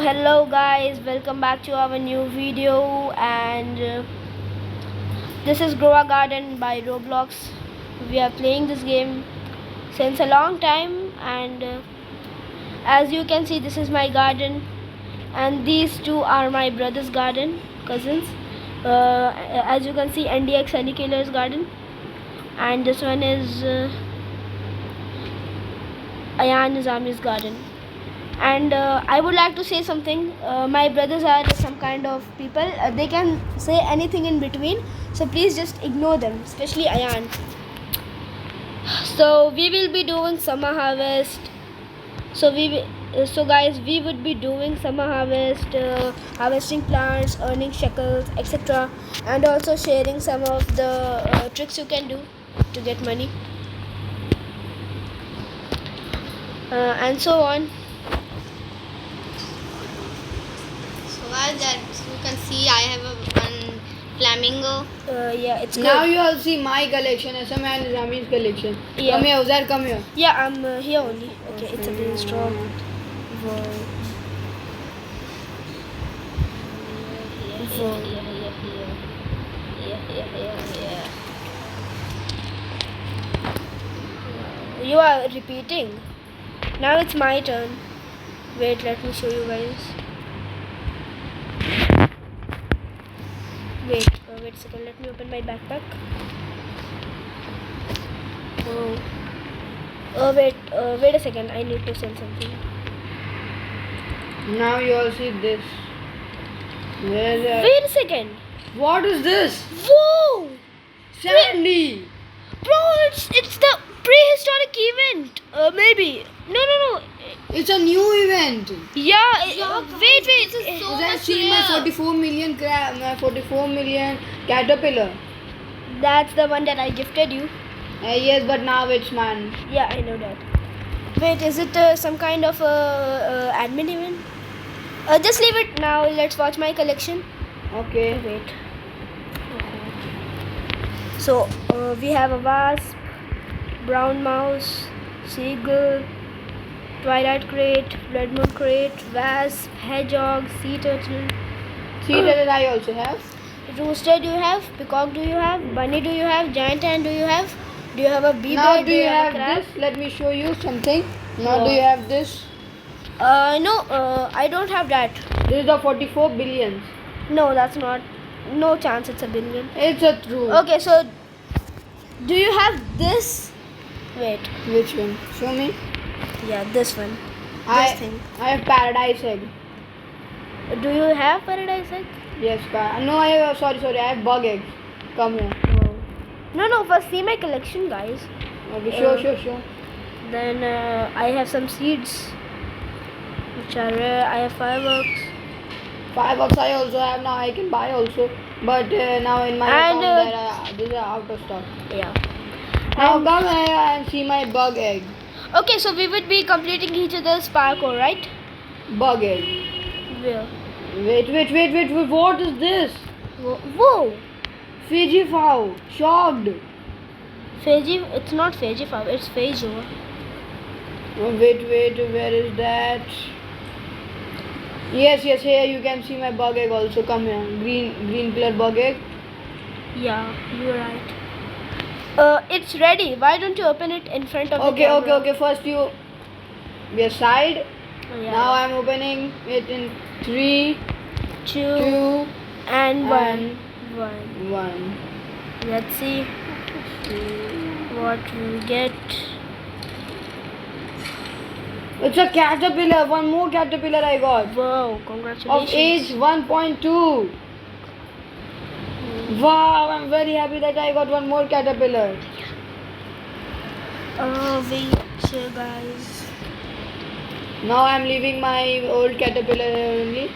Hello guys, welcome back to our new video, and this is Grow a Garden by Roblox. We are playing this game since a long time, and as you can see, this is my garden, and these two are my brother's garden, cousins. As you can see, NDX Honey Killer's garden, and this one is Ayan Nizami's garden. And I would like to say something. My brothers are some kind of people. They can say anything in between, so please just ignore them, especially Ayan. So we will be doing summer harvest. So guys, we would be doing summer harvest, harvesting plants, earning shekels, etc., and also sharing some of the tricks you can do to get money, and so on. Guys, that you can see I have one flamingo. Yeah, it's good. Now you all see my collection, SM and Nizami's collection. Yeah. Come here, Uzair, come here. Yeah, I'm here only. Okay, it's a bit strong. You are repeating. Now it's my turn. Wait, let me show you guys. Wait a second. Let me open my backpack. Wait a second. I need to sell something. Now you all see this. Wait a second. What is this? Whoa! Sandy! Bro, it's the prehistoric event. Maybe. No. It's a new event. Yeah. Wait. This is so Uzair, much see my rare. 44 million caterpillar. That's the one that I gifted you. Yes, but now it's mine. Yeah, I know that. Wait, is it some kind of admin event? Just leave it now. Let's watch my collection. Okay. Wait. So we have a wasp, brown mouse, seagull, twilight crate, red moon crate, wasp, hedgehog, sea turtle, See that I also have. rooster. Do you have? Peacock? Do you have? Bunny? Do you have? Giant ant? Do you have? Do you have a bee Now bird? do you a have crab? this? Let me show you something. Now No. do you have this? No. I don't have that. This is the 44 billions. No, that's not. No chance. It's a billion. It's a true. Okay, so do you have this? Wait. Which one? Show me. Yeah, this one. I This thing. I have paradise egg. Do you have paradise egg? Yes, no, I have, sorry, I have bug eggs. Come here. No. First, see my collection, guys. Okay, show. Then I have some seeds, which are rare. I have fireworks. $5 I also have now. I can buy also, but now in my And, account these are out of stock. Yeah. Now And- come here and see my bug egg. Okay, so we would be completing each other's parkour, right? Bug egg. Where? Wait. What is this? Whoa! Fiji fowl. Shocked. Fiji? It's not Fiji fowl. It's Feijo. Oh, wait. Where is that? Yes. Here you can see my bug egg also. Come here. Green color bug egg. Yeah, you're right. It's ready. Why don't you open it in front of the Okay. camera? First you your side. Oh, yeah. Now I'm opening it in 3, Two 2, and and one. 1. Let's see what we get. It's a caterpillar. One more caterpillar I got. Wow! Of Congratulations. age 1.2. Wow, I'm very happy that I got one more caterpillar. Wait, guys. Now I'm leaving my old caterpillar here only.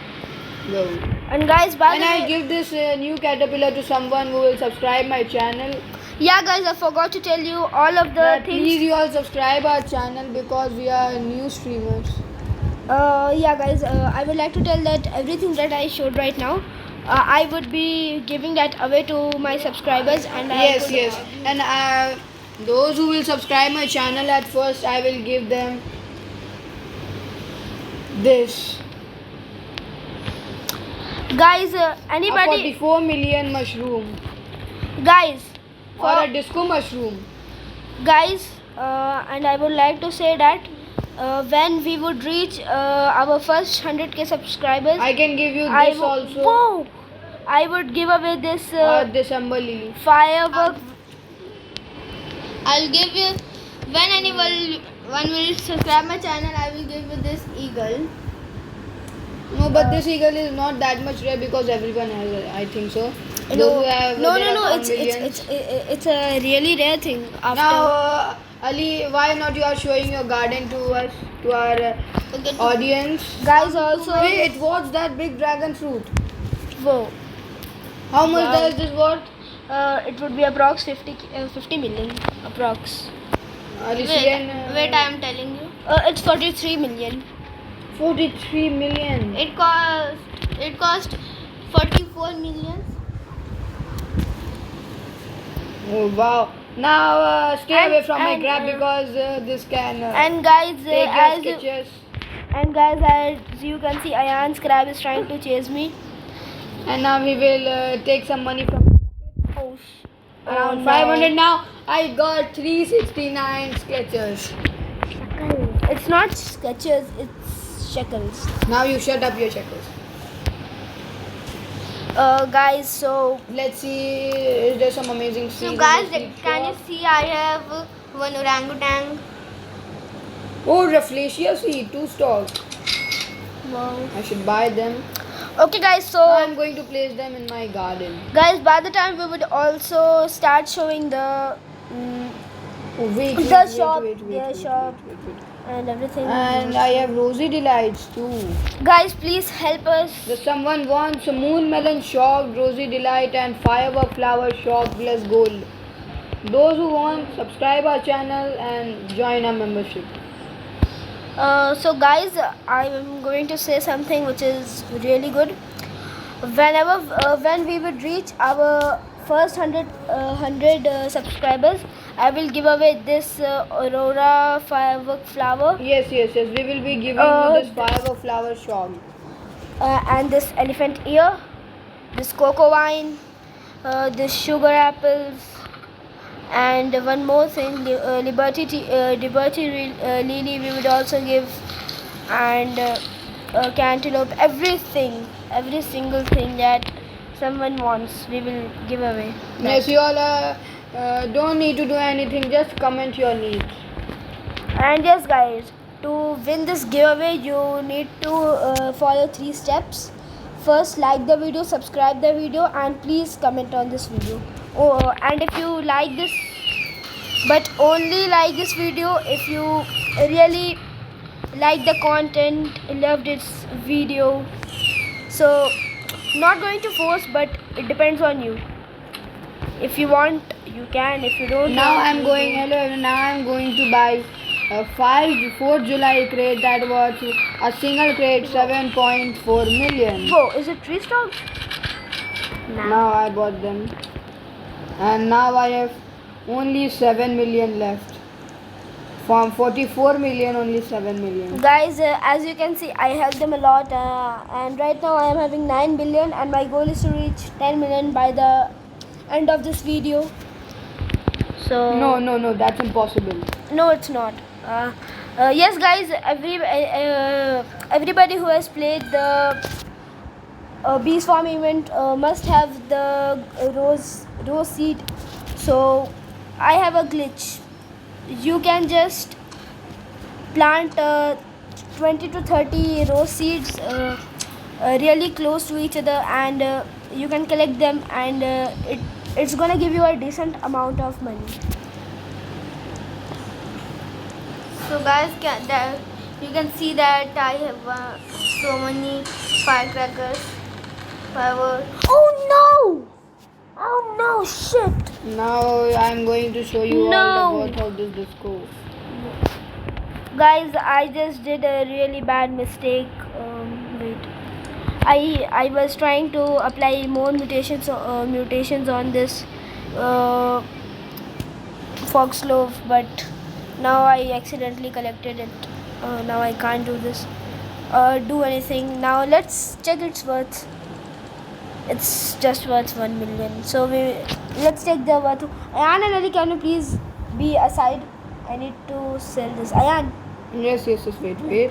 Go. And guys, by And the I way, give this new caterpillar to someone who will subscribe my channel. yeah, guys, I forgot to tell you all of the That things. please you all subscribe our channel because we are new streamers. Yeah, guys, I would like to tell that everything that I showed right now, I would be giving that away to my subscribers, and Yes. And those who will subscribe my channel at first, I will give them this. Guys, A anybody, 44 million mushroom. guys, Or a disco mushroom. guys, and I would like to say that when we would reach our first 100k subscribers, I can give you I this wo- also. Whoa! I would give away this Or December lily. firework. I'll give you, when anyone will subscribe my channel, I will give you this eagle. No, but this eagle is not that much rare because everyone has it. I think so. No, Those who have, no, there no, are no. some millions. It's a really rare thing. After Now, Ali, why not you are showing your garden to us, to our Okay. audience? guys, also Wait, what's that big dragon fruit? whoa, How much Wow. does this worth? it would be approx 50 million approx. Ali, Wait, I am telling you. It's 43 million. 43 million. It cost 44 million. Oh, wow. Now, stay And- away from my and, crab because this can And guys, take your as sketches. you can see, Ayan's crab is trying to chase me. And now he will take some money from Oh, around no. 500 now. I got 369 sketches. It's not sketches, it's shekels. Now you shut up your shekels. Guys, so Let's see, is there some amazing So scenes guys, in the seed can you shop? see I have one orangutan? Oh, Rafflesia seed, 2 stalks. wow. I should buy them. Okay, guys, so I'm going to place them in my garden. guys, by the time we would also start showing the Oh, wait, The shop, their shop. wait. and everything. And I have rosy delights too. Guys, please help us. Does someone wants a moon melon shocked, rosy delight, and firework flower shocked blessed gold? Those who want, subscribe our channel and join our membership. So guys, I am going to say something which is really good. When we would reach our first 100 subscribers, I will give away this aurora firework flower Yes. We will be giving Uh, you this firework flower shocked. and this elephant ear, this cocoa wine, this sugar apples, and one more thing, liberty lily we would also give, and cantaloupe, everything, every single thing that someone wants, we will give away. Yes, you all don't need to do anything, just comment your needs. And yes, guys, to win this giveaway, you need to follow 3 steps. First, like the video, subscribe the video, and please comment on this video. Oh, and if you like this, but only like this video if you really like the content, loved this video. So, not going to force, but it depends on you. If you want, you can. If you don't, Now want, I'm you going, don't. hello everyone, now I'm going to buy a 4th July crate that was a single crate 7.4 million. Whoa, is it 3 stocks? Nah. Now I bought them. And now I have only 7 million left. From 44 million, only 7 million. Guys, as you can see, I helped them a lot, and right now I am having 9 billion, and my goal is to reach 10 million by the end of this video. So No, that's impossible. no, it's not. Yes, guys, everybody who has played the Beast Farm event must have the rose seed. So I have a glitch. You can just plant 20 to 30 rose seeds really close to each other, and you can collect them, and it's gonna give you a decent amount of money. So guys, you can see that I have so many firecrackers, fireworks. Oh no, shit. Now I'm going to show you all No. the worth of this disco. Guys, I just did a really bad mistake. Wait, I was trying to apply more mutations on this foxglove, but now I accidentally collected it. Now I can't do anything. Now let's check its worth. It's just worth 1 million. So let's take the worth. Ayan and Ali, can you please be aside? I need to sell this. Ayan. Yes, wait. Okay.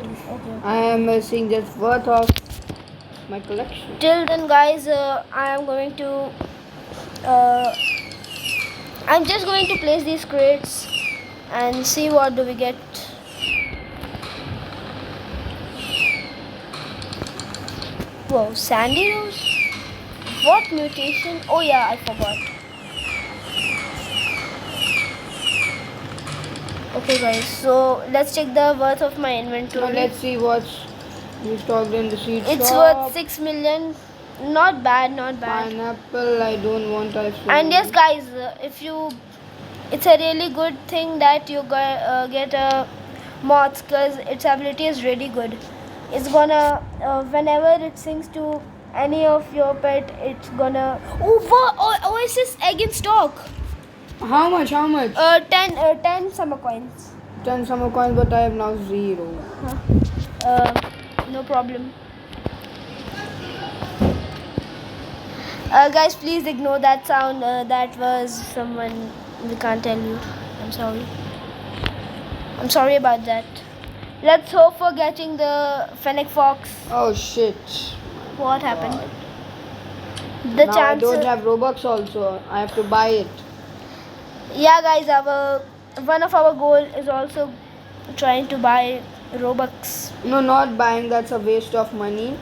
I am seeing just worth of my collection. Till then, guys, I am going to. I'm just going to place these crates and see what do we get. Whoa, Sandy Rose? What mutation? Oh yeah, I forgot. Okay guys, so let's check the worth of my Now inventory. let's see what's stocked in the seed It's shop. worth 6 million. Not bad. Pineapple, I don't want. And yes guys, it's a really good thing that you get a moths, because its ability is really good. It's gonna whenever it sings to any of your pet, it's gonna Oasis egg in stock. How much? 10 summer coins. 10 summer coins, but I have now 0. No problem. Guys, please ignore that sound. That was someone. We can't tell you. I'm sorry. I'm sorry about that. Let's hope for getting the Fennec Fox. Oh shit. What happened? The Now I chance. don't have Robux also. I have to buy it. Yeah, guys. One of our goal is also trying to buy Robux. No, not buying. That's a waste of money.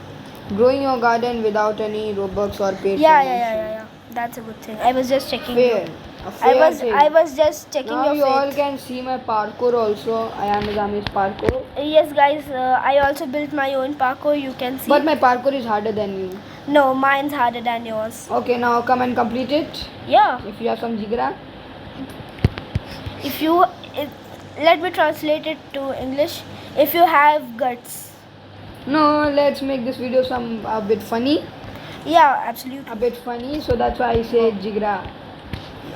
Growing your garden without any Robux or paid Yeah. That's a good thing. I was just checking. Fair. A fair thing. I was just checking Now your you all faith. can see my parkour also. I am Nizami's parkour. Yes, guys. I also built my own parkour. You can see. But my parkour is harder than you. No, mine's harder than yours. Okay, now come and complete it. Yeah. If you have some jigra. Let me translate it to English. If you have guts. No, let's make this video a bit funny. Yeah, absolutely. A bit funny, so that's why I say jigra.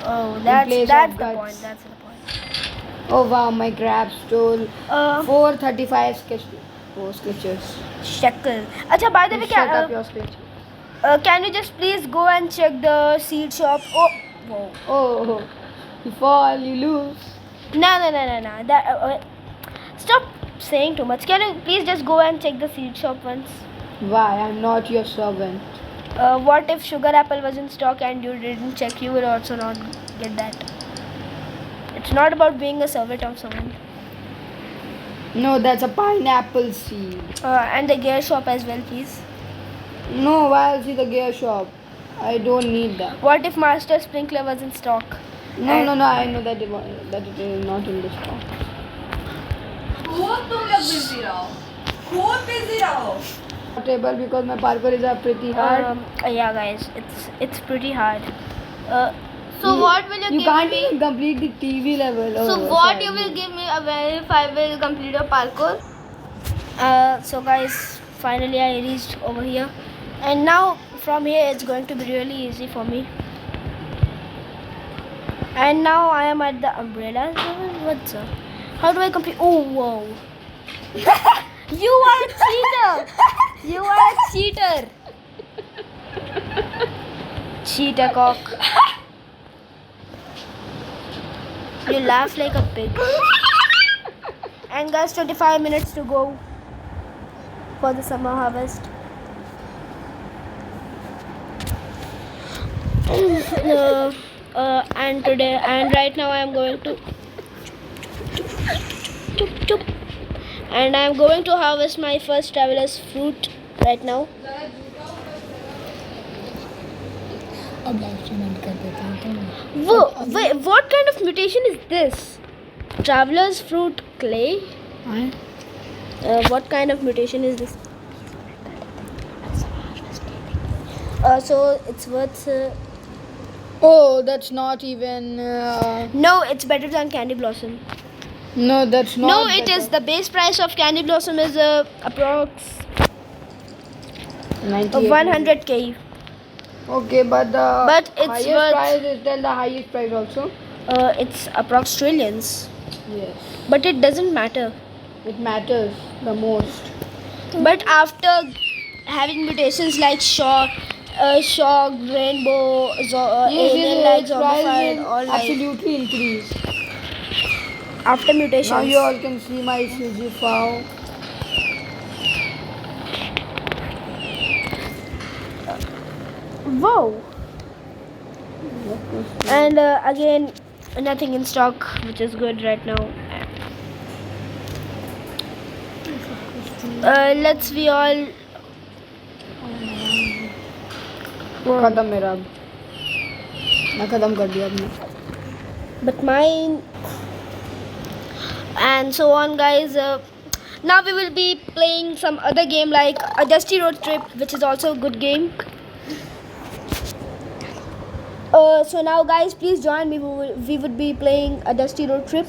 Oh, place that's of the guts. point. That's the point. Oh wow, my crab stole 435 sketches. Shekel. Acha, by the way, Shut up your sketch. can you just please go and check the seed shop? Oh, whoa. Oh, you fall, you lose. No. That stop saying too much. Can you please just go and check the seed shop once? Why? I'm not your servant. What if sugar apple was in stock and you didn't check? You will also not get that. It's not about being a servant of someone. No, that's a pineapple seed. And the gear shop as well, please. No, why I'll see the gear shop? I don't need that. What if Master Sprinkler was in stock? No, I know that it is not in the stock. Table because my parkour is pretty hard. Yeah, guys, it's pretty hard. So what will you You give can't me? even complete the TV level. So Oh, what sorry. you will give me if I will complete a parkour? So guys, finally I reached over here, and now from here it's going to be really easy for me. And now I am at the umbrella level. What's up? How do I complete? Oh, whoa! You are a cheater! You are a cheater! Cheater cock! You laugh like a pig. And guys, 25 minutes to go for the summer harvest. And right now I am going to and I am going to harvest my first traveler's fruit right now. Wait, what kind of mutation is this? Traveler's fruit clay? What kind of mutation is this? So it's worth. Oh, that's not even. No, it's better than Candy Blossom. No, that's not. No, it better. is. The base price of Candy Blossom is approx 98. 100k. Okay, but the But it's highest worth- price is tell the highest price also. It's approx trillions. Yes, But it doesn't matter. it matters the most. But after having mutations like Shaw, shock, rainbow, alien like its price zombified, will all like absolutely increase. after Now mutations. you all can see my CG file. Wow. And again, nothing in stock, which is good right now. Let's we all. खत्म मेरा अब मैं खत्म कर दिया अपने But mine. And so on, guys. Now we will be playing some other game like a Dusty Road Trip, which is also a good game. So now, guys, please join me. We would be playing a Dusty Road Trip.